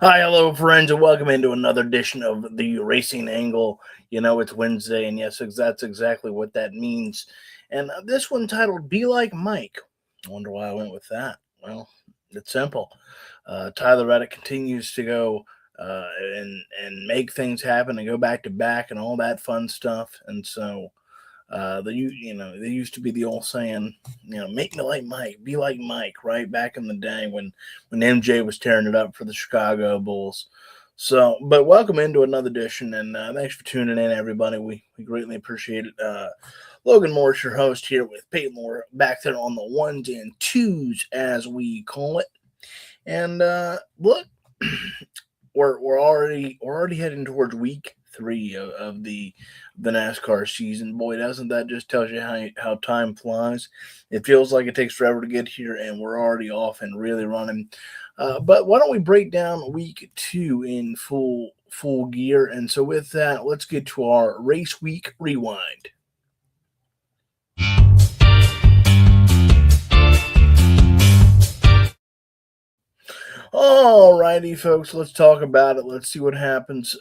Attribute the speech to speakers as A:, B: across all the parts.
A: Hi, hello, friends, and welcome into another edition of the Racing Angle. You know, it's Wednesday, and yes, that's exactly what that means. And this one titled Be Like Mike. I wonder why I went with that. Well, it's simple. Tyler Reddick continues to go and make things happen and go back to back and all that fun stuff. And so there used to be the old saying, make me like Mike, be like Mike, right back in the day when MJ was tearing it up for the Chicago Bulls. So, but welcome into another edition, and thanks for tuning in, everybody. We greatly appreciate it. Logan Morris, your host, here with Peyton Moore, back there on the ones and twos, as we call it. And look, we're already heading towards week three of the NASCAR season. Boy, doesn't that just tell you how time flies? It feels like it takes forever to get here, and we're already off and really running. But why don't we break down week two in full gear? And so with that, let's get to our race week rewind. All righty, folks, let's talk about it. Let's see what happens.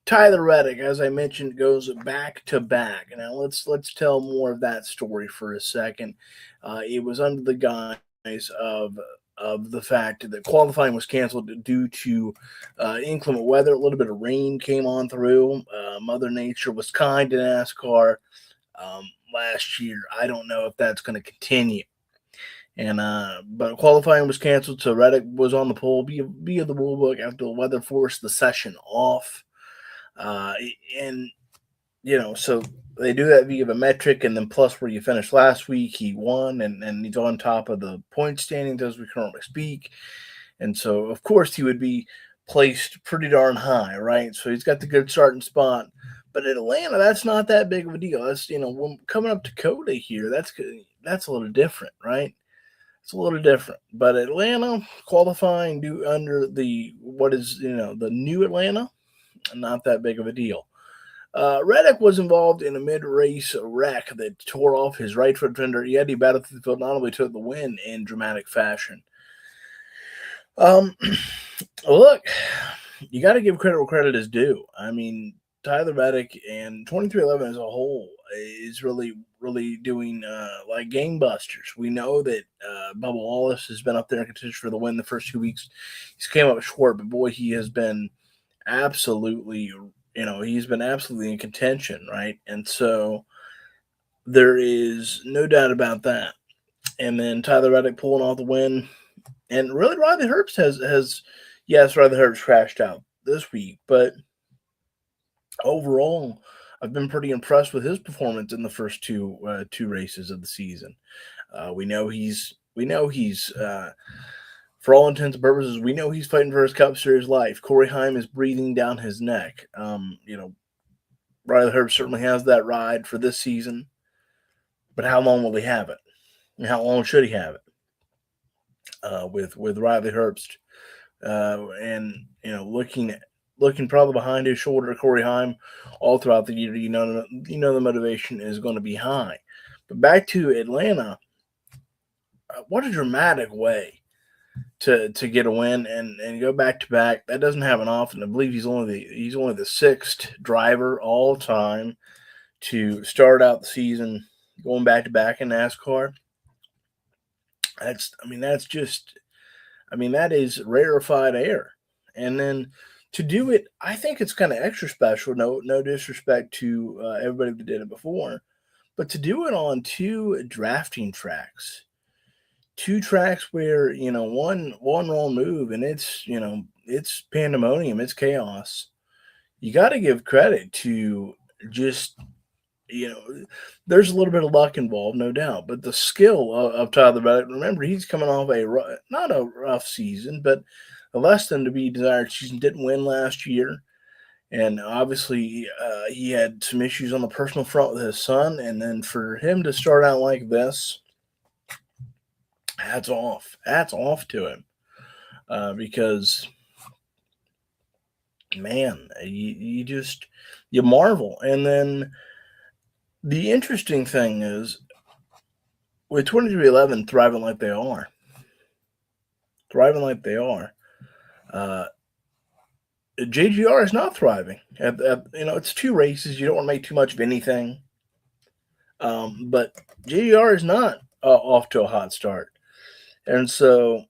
A: Tyler Reddick, as I mentioned, goes back to back. Now let's tell more of that story for a second. It was under the guise of the fact that qualifying was canceled due to inclement weather. A little bit of rain came on through. Mother Nature was kind to NASCAR last year. I don't know if that's going to continue. And but qualifying was canceled, so Reddick was on the pole via the rule book after the weather forced the session off. Uh, and so they do that via the metric, and then plus where you finished last week, he won, and he's on top of the point standings as we currently speak. And so, of course, he would be placed pretty darn high, right? So he's got the good starting spot. But in Atlanta, that's not that big of a deal. That's when coming up to Coda here, that's a little different, right? It's a little different. But Atlanta qualifying due under the what is the new Atlanta, not that big of a deal. Reddick was involved in a mid-race wreck that tore off his right foot fender, yet he battled through the field, not only took the win in dramatic fashion. Um, Look, you got to give credit where credit is due. I mean, Tyler Reddick and 2311 as a whole is really doing like gangbusters. We know that Bubba Wallace has been up there in contention for the win the first 2 weeks. He's came up short, but boy, he has been absolutely, he's been absolutely in contention, right? And so there is no doubt about that. And then Tyler Reddick pulling off the win, and really Riley Herbst has yes, Riley Herbst crashed out this week, but overall, I've been pretty impressed with his performance in the first two races of the season. We know he's for all intents and purposes, we know he's fighting for his Cup Series life. Corey Heim is breathing down his neck. Riley Herbst certainly has that ride for this season, but how long will he have it? And how long should he have it? With Riley Herbst, and looking probably behind his shoulder, Corey Heim, all throughout the year. The motivation is going to be high. But back to Atlanta, what a dramatic way to get a win and go back to back. That doesn't happen often. I believe he's only the sixth driver all time to start out the season going back to back in NASCAR. That is rarefied air. And then to do it, I think it's kind of extra special. No disrespect to everybody that did it before, but to do it on two drafting tracks, two tracks where one wrong move and it's pandemonium, it's chaos. You got to give credit to just there's a little bit of luck involved, no doubt, but the skill of Tyler Reddick. Remember, he's coming off not a rough season, but a less than to be desired season. Didn't win last year, and obviously he had some issues on the personal front with his son. And then for him to start out like this, hats off to him, because man, you marvel. And then the interesting thing is, with 2311 thriving like they are, Uh, JGR is not thriving. It's two races. You don't want to make too much of anything. But JGR is not off to a hot start. And so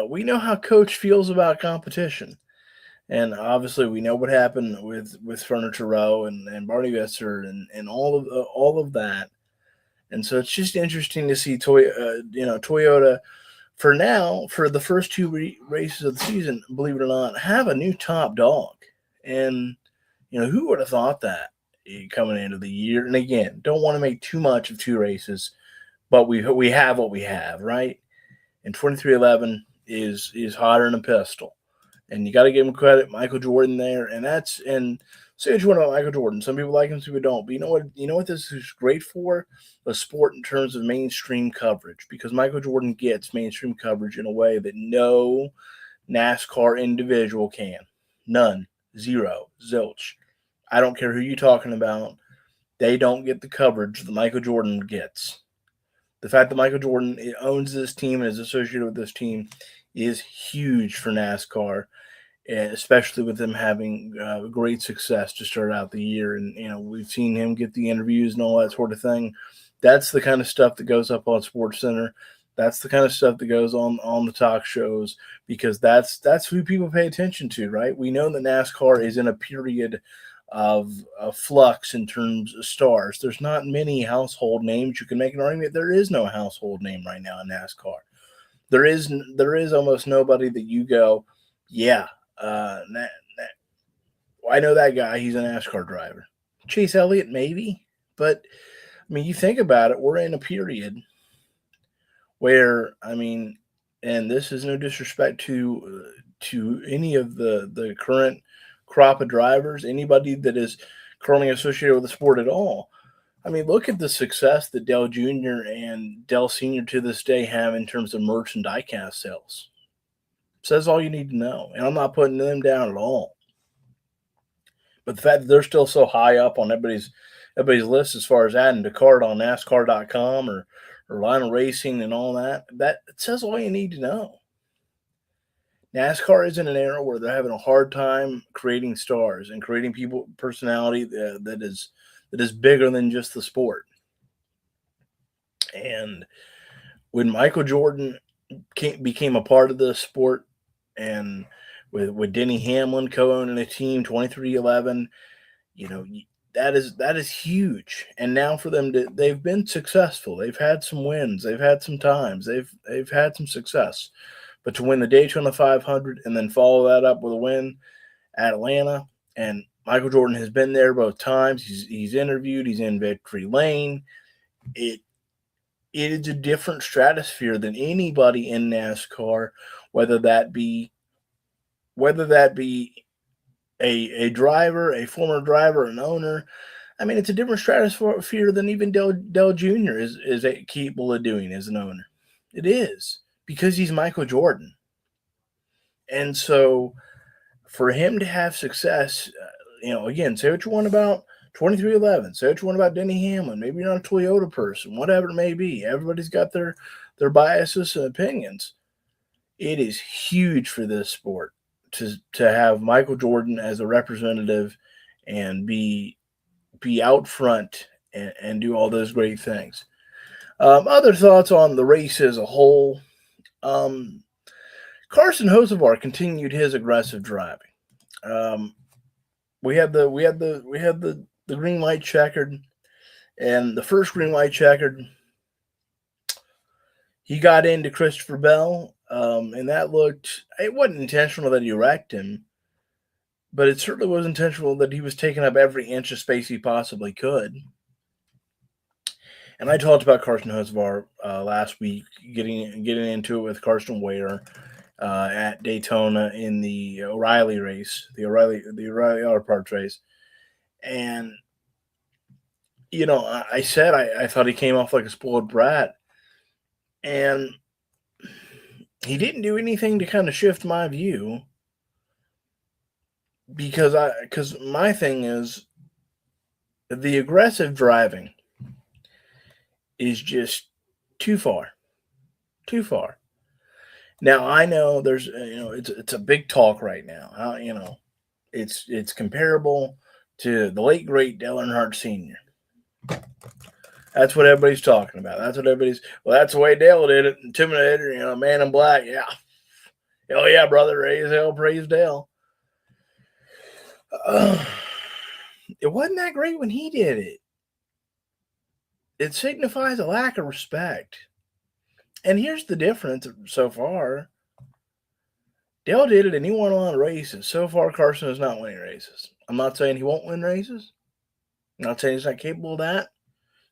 A: we know how Coach feels about competition. And obviously, we know what happened with Furniture Row and Barney Visser and all of that. And so it's just interesting to see Toyota for now, for the first two races of the season, believe it or not, have a new top dog. And who would have thought that coming into the year? And again, don't want to make too much of two races, but we have what we have, right? And 2311 is hotter than a pistol. And you got to give him credit, Michael Jordan there, and say what you want about Michael Jordan. Some people like him, some people don't. But you know what this is great for? A sport in terms of mainstream coverage, because Michael Jordan gets mainstream coverage in a way that no NASCAR individual can. None, zero, zilch. I don't care who you're talking about. They don't get the coverage that Michael Jordan gets. The fact that Michael Jordan owns this team and is associated with this team is huge for NASCAR, especially with them having great success to start out the year. And we've seen him get the interviews and all that sort of thing. That's the kind of stuff that goes up on SportsCenter. That's the kind of stuff that goes on the talk shows, because that's who people pay attention to, right? We know that NASCAR is in a period of flux in terms of stars. There's not many household names. You can make an argument there is no household name right now in NASCAR. There is almost nobody that you go, yeah, I know that guy. He's a NASCAR driver. Chase Elliott, maybe, but I mean, you think about it. We're in a period where, and this is no disrespect to any of the current crop of drivers, anybody that is currently associated with the sport at all. I mean, look at the success that Dell Jr. and Dell Sr. to this day have in terms of merch and diecast sales. Says all you need to know. And I'm not putting them down at all. But the fact that they're still so high up on everybody's list as far as adding to cart on NASCAR.com or Lionel Racing and all that, it says all you need to know. NASCAR is in an era where they're having a hard time creating stars and creating personality that is bigger than just the sport. And when Michael Jordan became a part of the sport, and with Denny Hamlin co-owning a team, 2311, that is huge. And now for them they've been successful. They've had some wins. They've had some times. They've had some success. But to win the Daytona 500 and then follow that up with a win at Atlanta, and Michael Jordan has been there both times. He's interviewed. He's in victory lane. It is a different stratosphere than anybody in NASCAR, whether that be a driver, a former driver, an owner. I mean, it's a different stratosphere than even Dell Jr. is capable of doing as an owner. It is, because he's Michael Jordan. And so for him to have success, again, say what you want about 2311, say what you want about Denny Hamlin. Maybe you're not a Toyota person, whatever it may be. Everybody's got their biases and opinions. It is huge for this sport to have Michael Jordan as a representative and be out front and do all those great things. Other thoughts on the race as a whole. Carson Hocevar continued his aggressive driving. We had the green light checkered, and the first green light checkered, he got into Christopher Bell, and it wasn't intentional that he wrecked him, but it certainly was intentional that he was taking up every inch of space he possibly could. And I talked about Carson Hocevar last week, getting into it with Carson Ware at Daytona in the O'Reilly race, the O'Reilly Auto Parts race. And, I said I thought he came off like a spoiled brat. And he didn't do anything to kind of shift my view, because my thing is the aggressive driving is just too far. Now I know there's it's a big talk right now. It's comparable to the late great Dale Earnhardt Sr. That's what everybody's talking about. That's what everybody's. Well, that's the way Dale did it. Intimidator, Man in Black. Yeah. Oh yeah, brother. Raise hell, praise Dale. Uh, it wasn't that great when he did it. It signifies a lack of respect. And here's the difference so far. Dale did it and he won a lot of races. So far, Carson is not winning races. I'm not saying he won't win races. I'm not saying he's not capable of that.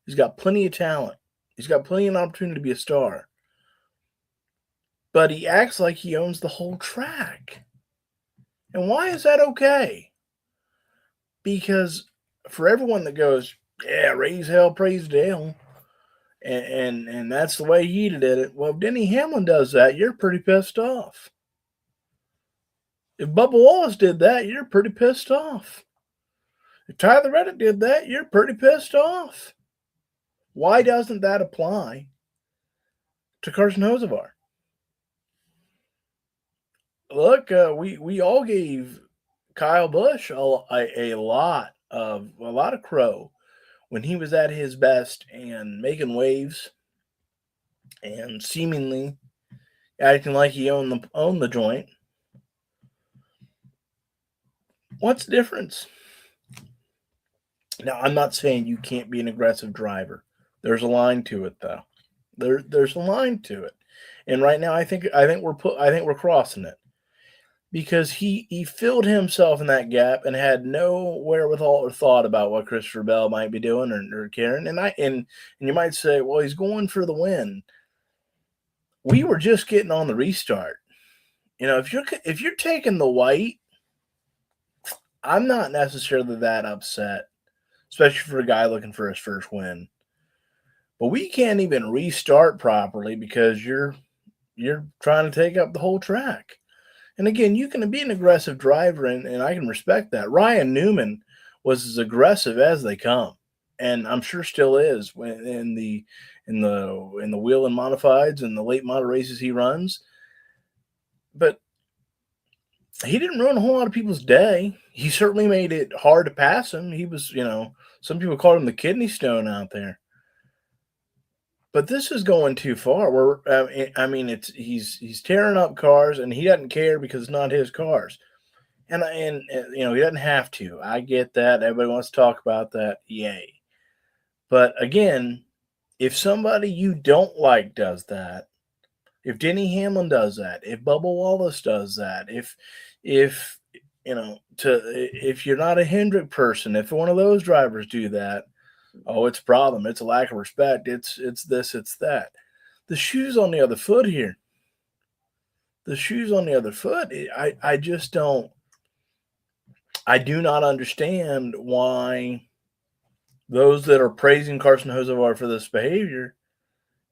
A: He's got plenty of talent. He's got plenty of opportunity to be a star. But he acts like he owns the whole track. And why is that okay? Because for everyone that goes, yeah, raise hell, praise Dale, and that's the way he did it. Well, if Denny Hamlin does that, you're pretty pissed off. If Bubba Wallace did that, you're pretty pissed off. If Tyler Reddick did that, you're pretty pissed off. Why doesn't that apply to Carson Hocevar? Look, we all gave Kyle Busch a lot of crow when he was at his best and making waves and seemingly acting like he owned the joint. What's the difference? Now, I'm not saying you can't be an aggressive driver. There's a line to it, though. There's a line to it, and right now I think we're crossing it because he filled himself in that gap and had no wherewithal or thought about what Christopher Bell might be doing or Karen. And you might say, well, he's going for the win. We were just getting on the restart. If you're taking the white, I'm not necessarily that upset, especially for a guy looking for his first win. But we can't even restart properly because you're trying to take up the whole track. And again, you can be an aggressive driver, and I can respect that. Ryan Newman was as aggressive as they come, and I'm sure still is in the wheel and modifieds and the late model races he runs. But he didn't ruin a whole lot of people's day. He certainly made it hard to pass him. He was, some people called him the kidney stone out there. But this is going too far. He's tearing up cars, and he doesn't care because it's not his cars. And he doesn't have to. I get that. Everybody wants to talk about that. Yay. But again, if somebody you don't like does that, if Denny Hamlin does that, if Bubba Wallace does that, if you're not a Hendrick person, if one of those drivers do that, oh, it's a problem. It's a lack of respect. It's this, it's that. The shoe's on the other foot here. The shoe's on the other foot. I just don't. I do not understand why those that are praising Carson Hocevar for this behavior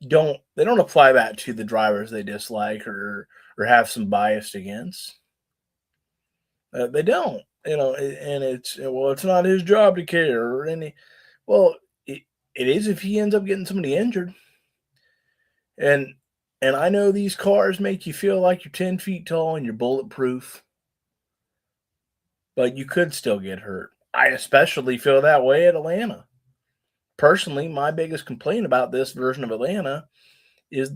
A: don't apply that to the drivers they dislike or have some bias against. They don't, and it's not his job to care or any. Well, it is if he ends up getting somebody injured. And I know these cars make you feel like you're 10 feet tall and you're bulletproof, but you could still get hurt. I especially feel that way at Atlanta. Personally, my biggest complaint about this version of Atlanta is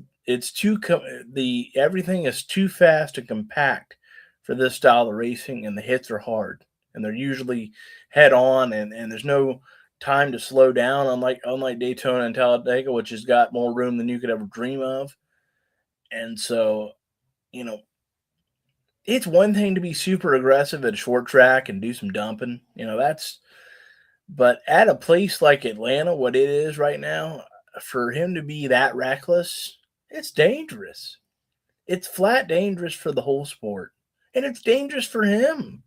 A: everything is too fast and compact for this style of racing, and the hits are hard, and they're usually head on, and there's no time to slow down, unlike Daytona and Talladega, which has got more room than you could ever dream of. And so, it's one thing to be super aggressive at a short track and do some dumping, but at a place like Atlanta, what it is right now, for him to be that reckless, it's dangerous. It's flat dangerous for the whole sport. And it's dangerous for him.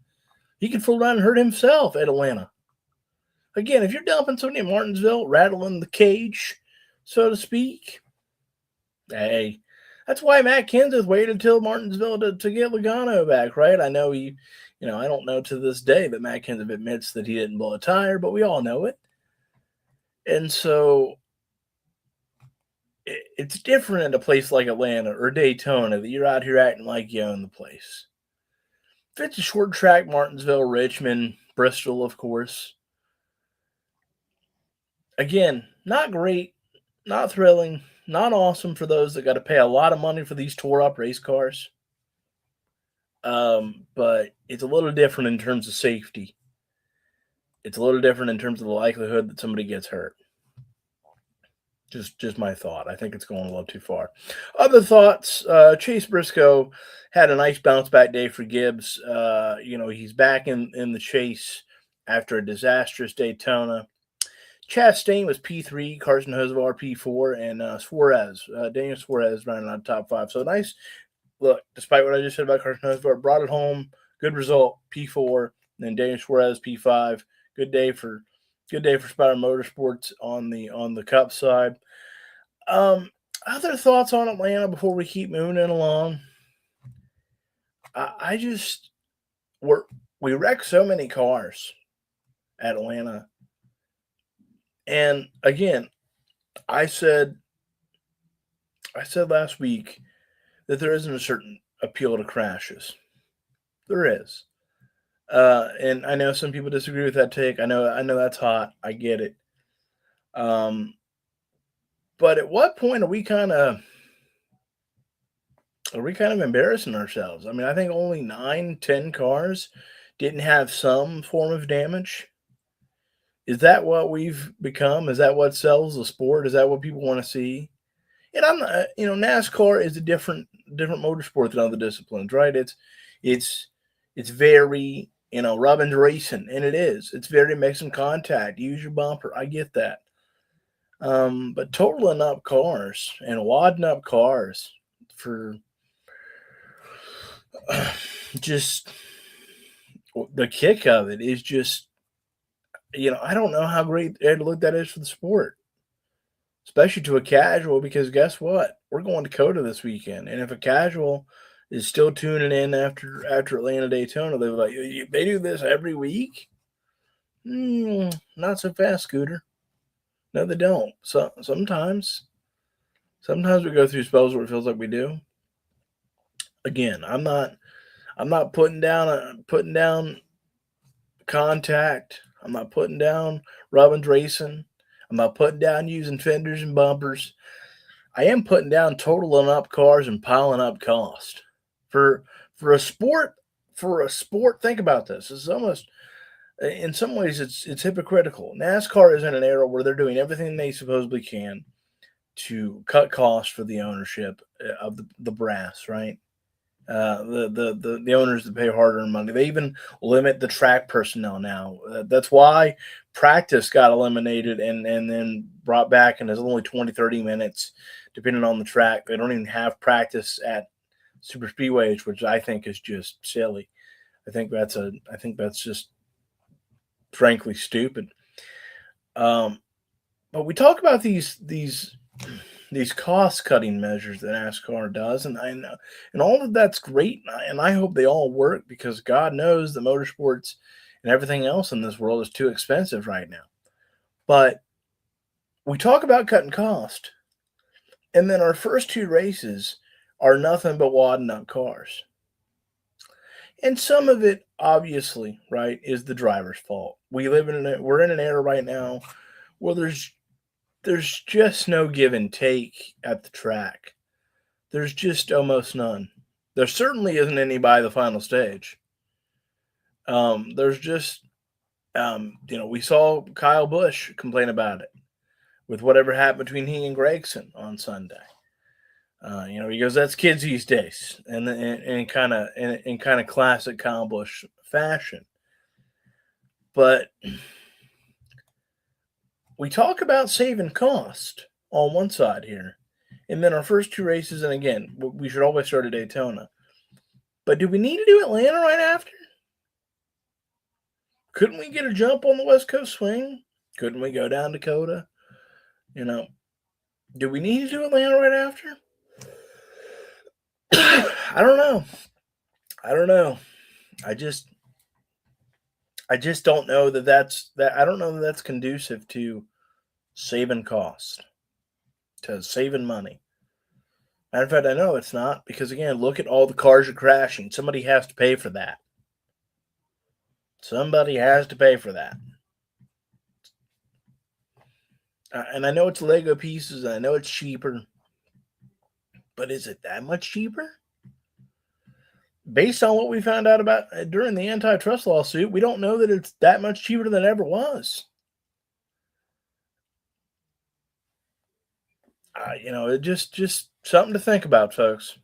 A: He could fool around and hurt himself at Atlanta. Again, if you're dumping somebody in Martinsville, rattling the cage, so to speak, hey, that's why Matt Kenseth waited until Martinsville to get Logano back, right? I know I don't know to this day that Matt Kenseth admits that he didn't blow a tire, but we all know it. And so it's different at a place like Atlanta or Daytona that you're out here acting like you own the place. If it's a short track, Martinsville, Richmond, Bristol, of course. Again, not great, not thrilling, not awesome for those that got to pay a lot of money for these tore up race cars. But it's a little different in terms of safety. It's a little different in terms of the likelihood that somebody gets hurt. Just my thought. I think it's going a little too far. Other thoughts, Chase Briscoe had a nice bounce back day for Gibbs. He's back in the chase after a disastrous Daytona. Chastain was P3, Carson Hocevar P4, and Daniel Suarez running on top 5. So nice look, despite what I just said about Carson Hocevar, brought it home. Good result, P4, and then Daniel Suarez P5. Good day for Spider Motorsports on the Cup side. Other thoughts on Atlanta before we keep moving it along? I just we wrecked so many cars at Atlanta, and again, I said last week that there isn't a certain appeal to crashes. There is, and I know some people disagree with that take. I know that's hot. I get it. But at what point are we kind of embarrassing ourselves? I mean, I think only 9-10 cars didn't have some form of damage. Is that what we've become? Is that what sells the sport? Is that what people want to see? And I'm not, NASCAR is a different motorsport than other disciplines, right? It's very, Robin's racing, and it is. It's very make some contact, use your bumper. I get that. But totaling up cars and wadding up cars for just the kick of it is just, I don't know how great a look that is for the sport, especially to a casual, because guess what? We're going to Dakota this weekend. And if a casual is still tuning in after Atlanta Daytona, they're like, they do this every week? Not so fast, Scooter. No, they don't. So sometimes we go through spells where it feels like we do. Again, I'm not putting down contact. I'm not putting down Robin's racing. I'm not putting down using fenders and bumpers. I am putting down totaling up cars and piling up cost. For a sport, think about this. It's almost, in some ways, it's hypocritical. NASCAR is in an era where they're doing everything they supposedly can to cut costs for the ownership of the brass, right? The owners that pay hard-earned money. They even limit the track personnel now. That's why practice got eliminated and then brought back, and it's only 20, 30 minutes, depending on the track. They don't even have practice at super speedways, which I think is just silly. I think that's just frankly stupid. But we talk about these cost cutting measures that NASCAR does, and I know, and all of that's great, and I hope they all work, because God knows the motorsports and everything else in this world is too expensive right now. But we talk about cutting cost, and then our first two races are nothing but wadding up cars. And some of it, obviously, right, is the driver's fault. We're in an era right now where there's just no give and take at the track. There's just almost none. There certainly isn't any by the final stage. There's just, we saw Kyle Busch complain about it with whatever happened between he and Gregson on Sunday. He goes, "That's kids these days," and in kind of classic Kyle Busch fashion. But we talk about saving cost on one side here, and then our first two races, and again, we should always start at Daytona. But do we need to do Atlanta right after? Couldn't we get a jump on the West Coast swing? Couldn't we go down Dakota? Do we need to do Atlanta right after? I don't know. I just don't know that I don't know that that's conducive to saving costs. to saving money. Matter of fact, I know it's not because, again, look at all the cars are crashing. Somebody has to pay for that. Somebody has to pay for that. And I know it's Lego pieces, and I know it's cheaper. But is it that much cheaper? Based on what we found out about during the antitrust lawsuit, we don't know that it's that much cheaper than it ever was. It just something to think about, folks.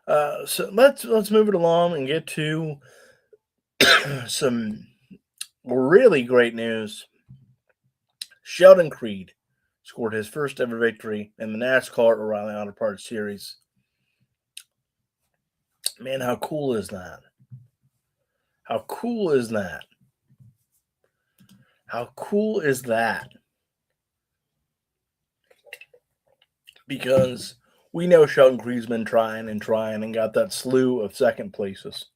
A: So let's move it along and get to some really great news. Sheldon Creed scored his first ever victory in the NASCAR O'Reilly Auto Parts Series. Man, how cool is that? How cool is that? How cool is that? Because we know Sheldon Creed's been trying and got that slew of second places.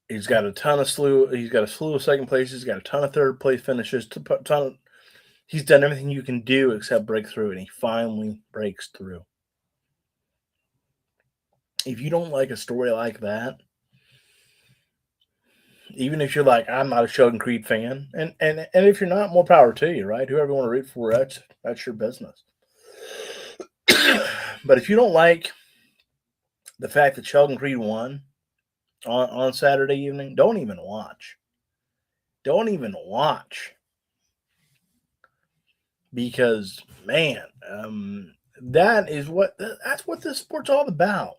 A: He's got a slew of second places. He's got a ton of third place finishes. He's done everything you can do except break through, and he finally breaks through. If you don't like a story like that, even if you're like, I'm not a Sheldon Creed fan, and if you're not, more power to you, right? Whoever you want to root for, that's your business. But if you don't like the fact that Sheldon Creed won on Saturday evening, don't even watch. Don't even watch. Because, man, that's what this sport's all about.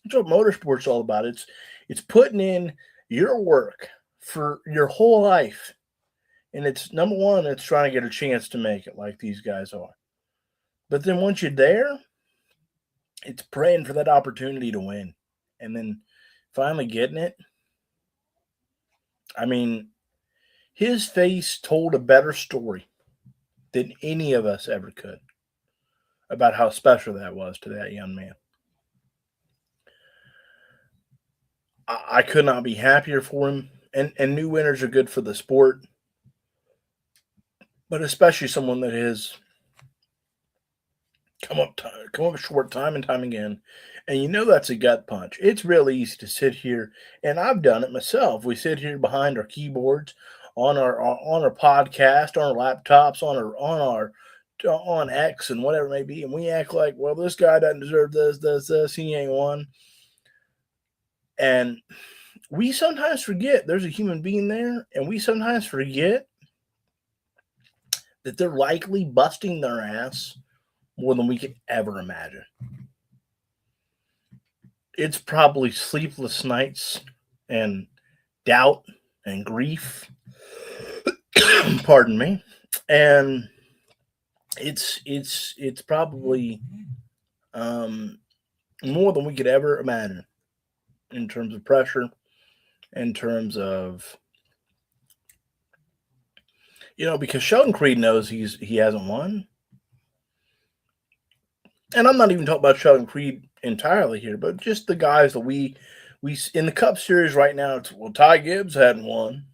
A: That's what motorsport's all about. It's putting in your work for your whole life. And it's, number one, it's trying to get a chance to make it like these guys are. But then once you're there, it's praying for that opportunity to win. And then finally getting it. I mean, his face told a better story than any of us ever could about how special that was to that young man. I could not be happier for him. And new winners are good for the sport. But especially someone that has come up short time and time again. And that's a gut punch. It's real easy to sit here, and I've done it myself. We sit here behind our keyboards on our podcast, on our laptops, on X and whatever it may be, and we act like, well, this guy doesn't deserve this, he ain't one. And we sometimes forget there's a human being there, and we sometimes forget that they're likely busting their ass more than we could ever imagine. It's probably sleepless nights and doubt and grief. Pardon me. And it's probably more than we could ever imagine in terms of pressure, in terms of, because Sheldon Creed knows he hasn't won. And I'm not even talking about Sheldon Creed entirely here, but just the guys that we in the Cup Series right now. It's, well, Ty Gibbs hadn't won.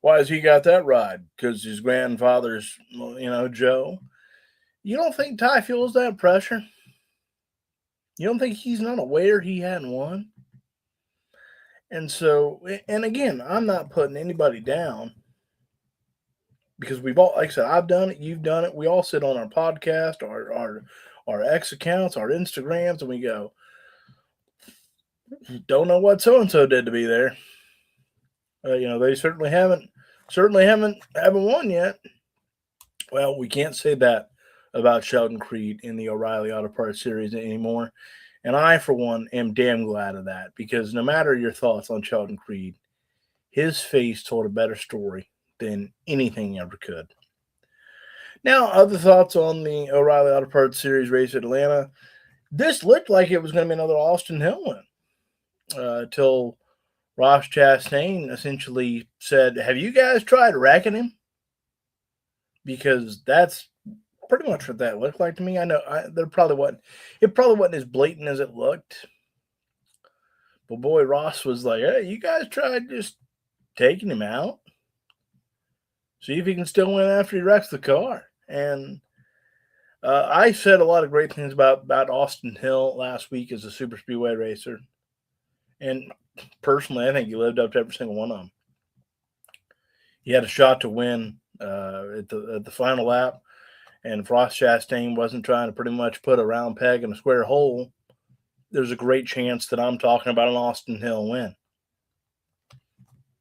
A: Why has he got that ride? Because his grandfather's, Joe. You don't think Ty feels that pressure? You don't think he's not aware he hadn't won? And so, and again, I'm not putting anybody down because we've all, like I said, I've done it, you've done it. We all sit on our podcast, our X accounts, our Instagrams, and we go, don't know what so and so did to be there. They certainly haven't won yet. Well, we can't say that about Sheldon Creed in the O'Reilly Auto Parts Series anymore. And I, for one, am damn glad of that, because no matter your thoughts on Sheldon Creed, his face told a better story than anything ever could. Now, other thoughts on the O'Reilly Auto Parts Series race at Atlanta. This looked like it was going to be another Austin Hill win till Ross Chastain essentially said, have you guys tried wrecking him? Because that's pretty much what that looked like to me. I know it probably wasn't as blatant as it looked. But boy, Ross was like, hey, you guys tried just taking him out? See if he can still win after he wrecks the car. And I said a lot of great things about Austin Hill last week as a super speedway racer. And personally, I think he lived up to every single one of them. He had a shot to win at the final lap, and if Ross Chastain wasn't trying to pretty much put a round peg in a square hole, there's a great chance that I'm talking about an Austin Hill win.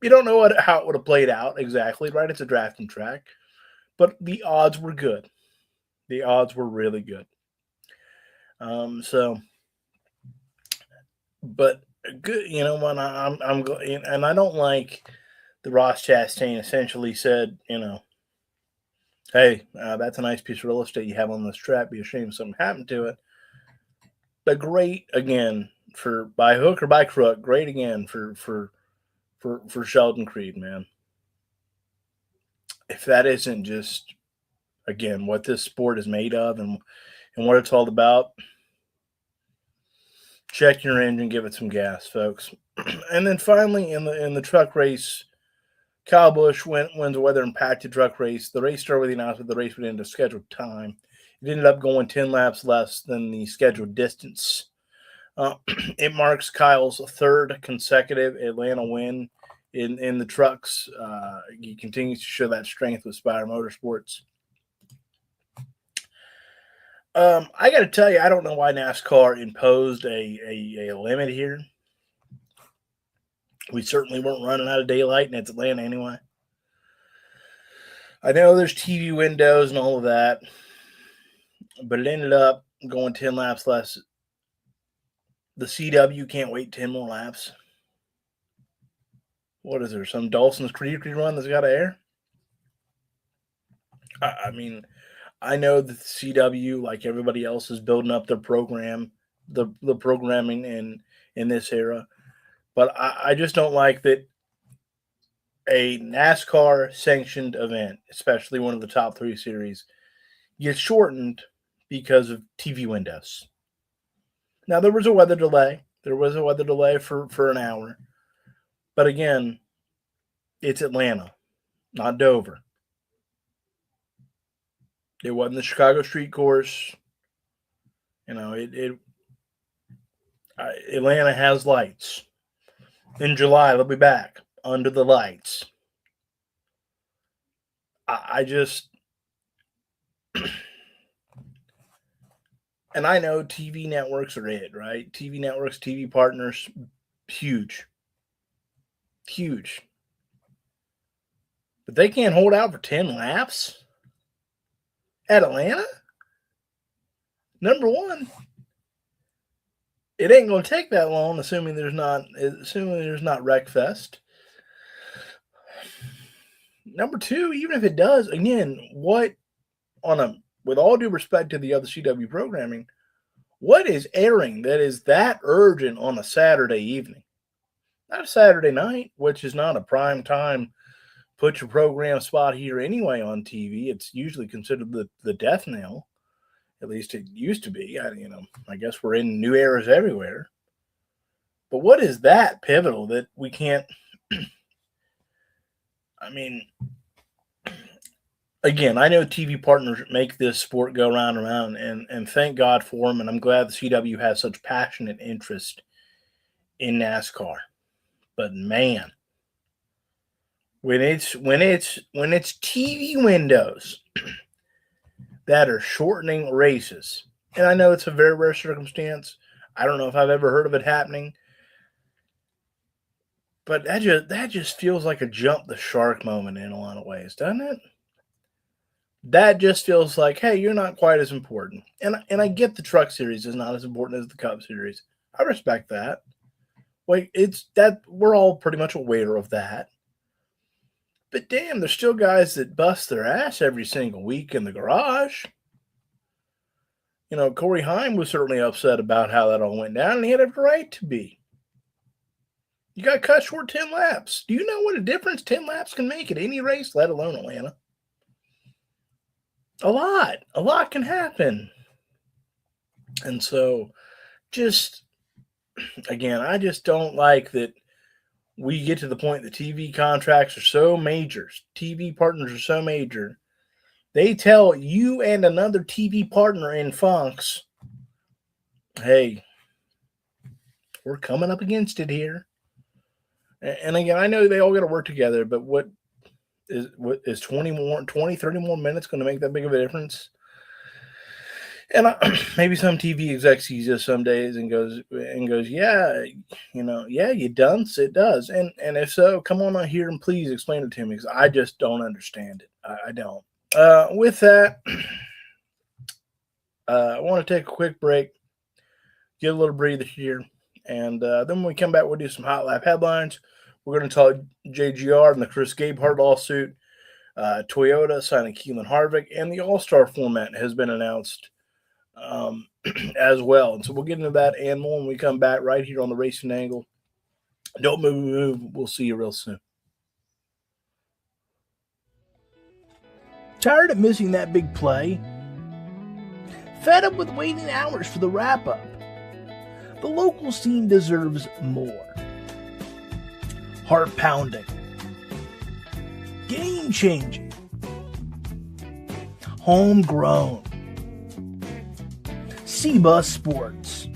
A: You don't know how it would have played out exactly, right? It's a drafting track, but the odds were good. The odds were really good. But good, when I'm and I don't like the Ross Chastain essentially said, hey, that's a nice piece of real estate you have on this track. Be ashamed if something happened to it. But great again for by hook or by crook. Great again for Sheldon Creed, man. If that isn't just again what this sport is made of and what it's all about, check your engine, give it some gas, folks. And then finally in the truck race, Kyle Busch wins a weather impacted truck race. The race started with the announcement the race would end at scheduled time. It ended up going 10 laps less than the scheduled distance. It marks Kyle's third consecutive Atlanta win in the trucks. He continues to show that strength with Spire Motorsports. I got to tell you, I don't know why NASCAR imposed a limit here. We certainly weren't running out of daylight, and it's Atlanta anyway. I know there's TV windows and all of that, but it ended up going 10 laps less. The CW can't wait 10 more laps. What is there? Some Dawson's Creek run that's got to air? I mean, I know that the CW, like everybody else, is building up their program, the programming in this era. But I just don't like that a NASCAR sanctioned event, especially one of the top 3 series, gets shortened because of TV windows. Now, there was a weather delay. There was a weather delay for an hour. But again, it's Atlanta, not Dover. It wasn't the Chicago Street Course. Atlanta has lights. In July, they'll be back under the lights. I just, and I know TV networks are it, right? TV networks, TV partners, huge. But they can't hold out for 10 laps at Atlanta? Number one, it ain't going to take that long, assuming there's not Wreckfest. Number two, even if it does, again, with all due respect to the other CW programming, what is airing that is that urgent on a Saturday evening? Not a Saturday night, which is not a prime time. Put your program spot here anyway on TV. It's usually considered the death knell. At least it used to be. I guess we're in new eras everywhere. But what is that pivotal that we can't? I mean, again, I know TV partners make this sport go round and round, and thank God for them. And I'm glad the CW has such passionate interest in NASCAR. But man, when it's TV windows that are shortening races, and I know it's a very rare circumstance. I don't know if I've ever heard of it happening, but that just feels like a jump the shark moment in a lot of ways, doesn't it? That just feels like, hey, you're not quite as important. And I get the Truck Series is not as important as the Cup Series. I respect that. Like, it's that we're all pretty much aware of that. But damn, there's still guys that bust their ass every single week in the garage. Corey Heim was certainly upset about how that all went down, and he had every right to be. You got cut short 10 laps. Do you know what a difference 10 laps can make at any race, let alone Atlanta? A lot can happen. And so, again, I just don't like that we get to the point that TV contracts are so major, TV partners are so major, they tell you and another TV partner in Fox, hey, we're coming up against it here. And again, I know they all got to work together, but what is 20, 30 more minutes going to make that big of a difference? And maybe some TV exec sees this some days and goes, yeah, yeah, you done. It does. And if so, come on out here and please explain it to me, because I just don't understand it. I don't. With that, I want to take a quick break, get a little breather here, and then when we come back, we'll do some hot lap headlines. We're going to talk JGR and the Chris Gabehart lawsuit, Toyota signing Keelan Harvick, and the All-Star format has been announced as well. And so we'll get into that and more when we come back right here on the Racing Angle. Don't move. We'll see you real soon. Tired of missing that big play? Fed up with waiting hours for the wrap-up? The local scene deserves more. Heart-pounding. Game-changing. Homegrown. C-Bus Sports.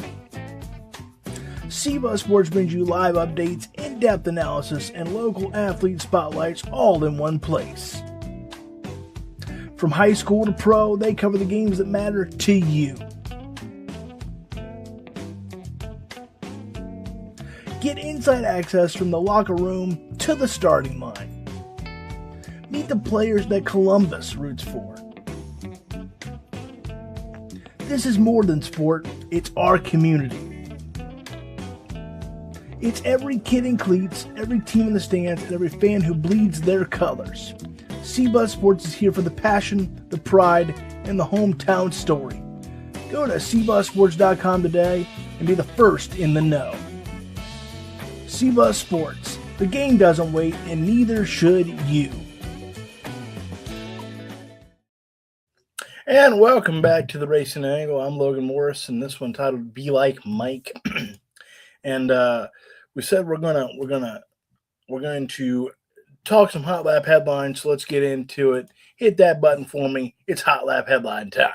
A: C-Bus Sports brings you live updates, in-depth analysis, and local athlete spotlights all in one place. From high school to pro, they cover the games that matter to you. Get inside access from the locker room to the starting line. Meet the players that Columbus roots for. This is more than sport, it's our community. It's every kid in cleats, every team in the stands, and every fan who bleeds their colors. C-Bus Sports is here for the passion, the pride, and the hometown story. Go to cbussports.com today and be the first in the know. C-Bus Sports. The game doesn't wait, and neither should you. And welcome back to the Racing Angle. I'm Logan Morris, and this one titled "Be Like Mike." And we said we're going to talk some hot lap headlines. So let's get into it. Hit that button for me. It's hot lap headline time.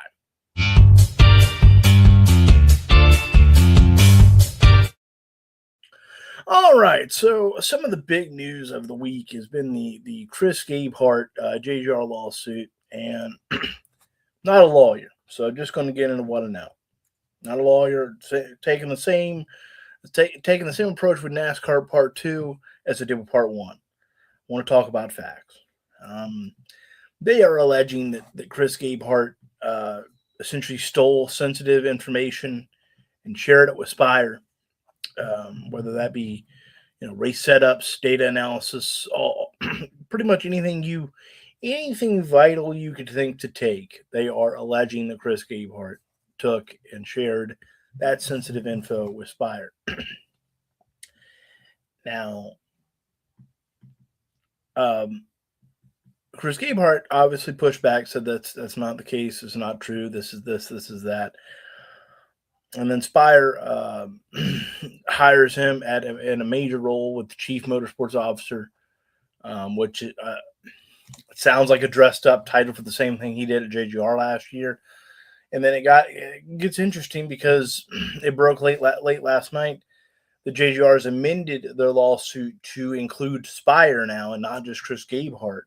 A: All right, so some of the big news of the week has been the Chris Gabehart JGR lawsuit, and not a lawyer, so I'm just going to get into what I know. Not a lawyer, taking the same approach with NASCAR Part 2 as they did with Part 1. I want to talk about facts. They are alleging that Chris Gabehart essentially stole sensitive information and shared it with Spire. Whether that be, race setups, data analysis, pretty much anything vital you could think to take, they are alleging that Chris Gabehart took and shared that sensitive info with Spire. Now, Chris Gabehart obviously pushed back, said that's not the case, it's not true, this is that. And then Spire hires him in a major role with the chief motorsports officer, which sounds like a dressed up title for the same thing he did at JGR last year. And then it gets interesting because it broke late last night. The JGRs amended their lawsuit to include Spire now and not just Chris Gabehart.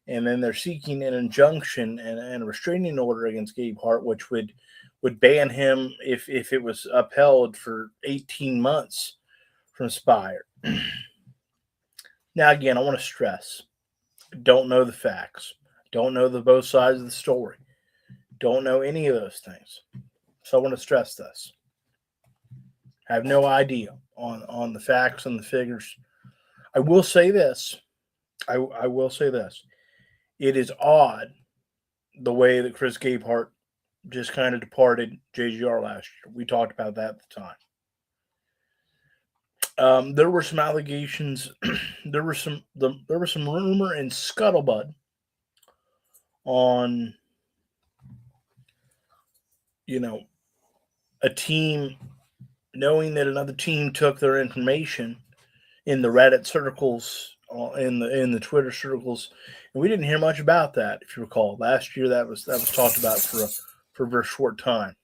A: And then they're seeking an injunction and a restraining order against Gabehart, which would ban him if it was upheld for 18 months from Spire. Now, again, I want to stress, don't know the facts, don't know the both sides of the story, don't know any of those things. So I want to stress this. I have no idea on the facts and the figures. I will say this. I will say this. It is odd the way that Chris Gabehart just kind of departed JGR last year. We talked about that at the time. There were some allegations. there were some rumor and scuttlebutt on, a team knowing that another team took their information in the Reddit circles, in the Twitter circles, and we didn't hear much about that. If you recall, last year that was talked about for a very short time,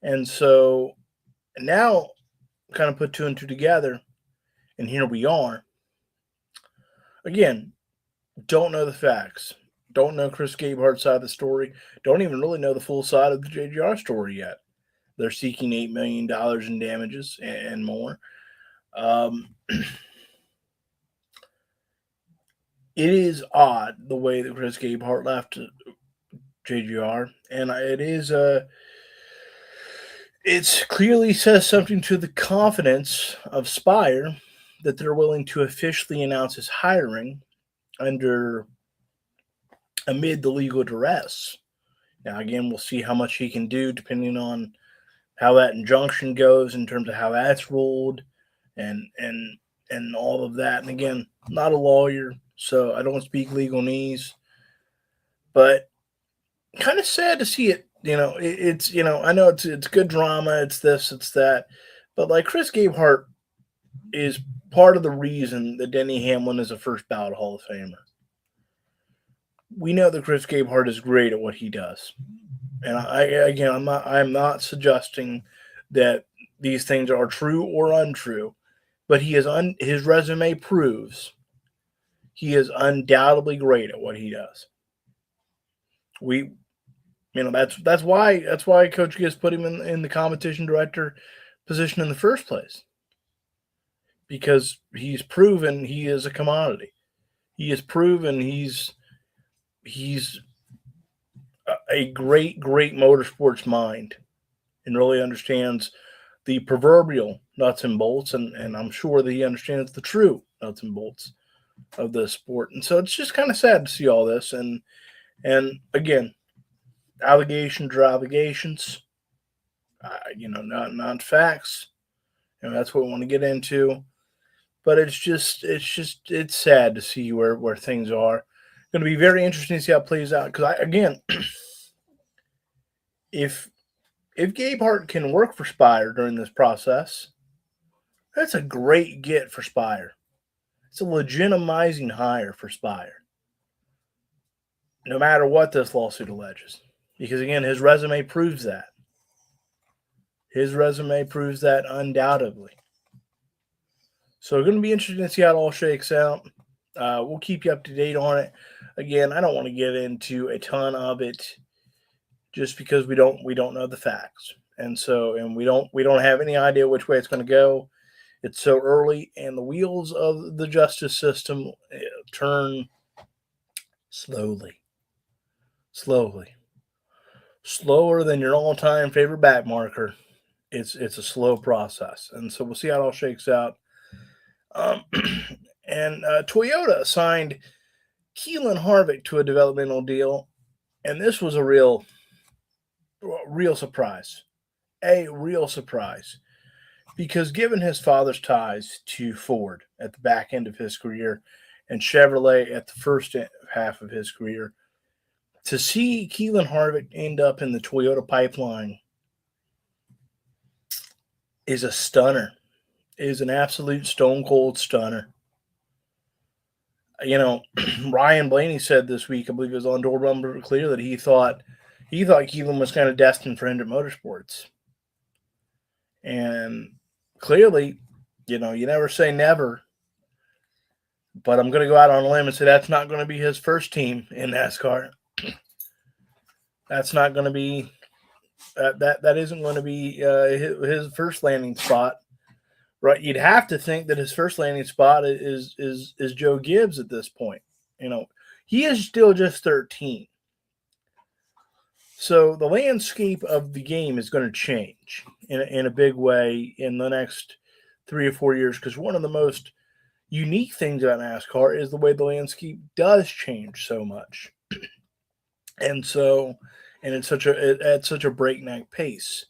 A: and so now kind of put two and two together, and here we are again. Don't know the facts. Don't know Chris Gabehart's side of the story. Don't even really know the full side of the JGR story yet. They're seeking $8 million in damages and more. It is odd the way that Chris Gabehart left JGR, and it's clearly says something to the confidence of Spire that they're willing to officially announce his hiring under amid the legal duress. Now, again, we'll see how much he can do depending on how that injunction goes in terms of how that's ruled, and all of that. And again, I'm not a lawyer, so I don't speak legalese, but kind of sad to see it. It's I know it's good drama. It's this, it's that, but like Chris Gabehart is part of the reason that Denny Hamlin is a first ballot Hall of Famer. We know that Chris Gabehart is great at what he does, and I'm not suggesting that these things are true or untrue, but his resume proves he is undoubtedly great at what he does. That's why Coach Gibbs put him in the competition director position in the first place, because he's proven he is a commodity. He has proven he's a great motorsports mind and really understands the proverbial nuts and bolts, and I'm sure that he understands the true nuts and bolts of the sport. And so it's just kind of sad to see all this, and again, allegations are allegations, not facts. That's what we want to get into. But it's sad to see where things are. Going to be very interesting to see how it plays out. Because if Gabehart can work for Spire during this process, that's a great get for Spire. It's a legitimizing hire for Spire, no matter what this lawsuit alleges. Because again, his resume proves that. His resume proves that undoubtedly. So it's going to be interesting to see how it all shakes out. We'll keep you up to date on it. Again, I don't want to get into a ton of it just because we don't know the facts. And we don't have any idea which way it's going to go. It's so early, and the wheels of the justice system turn slowly. Slower than your all-time favorite back marker. It's a slow process, and so we'll see how it all shakes out. And Toyota signed Keelan Harvick to a developmental deal, and this was a real surprise. A real surprise. Because given his father's ties to Ford at the back end of his career and Chevrolet at the first half of his career, to see Keelan Harvick end up in the Toyota pipeline is a stunner. It is an absolute stone cold stunner. Ryan Blaney said this week, I believe it was on Door Rumble Clear, that he thought Keelan was kind of destined for Hendrick Motorsports. And clearly, you never say never. But I'm going to go out on a limb and say that's not going to be his first team in NASCAR. That's not going to be that isn't going to be his first landing spot, right? You'd have to think that his first landing spot is Joe Gibbs at this point. He is still just 13. So the landscape of the game is going to change in a big way in the next 3 or 4 years, because one of the most unique things about NASCAR is the way the landscape does change so much. And it's at such a breakneck pace.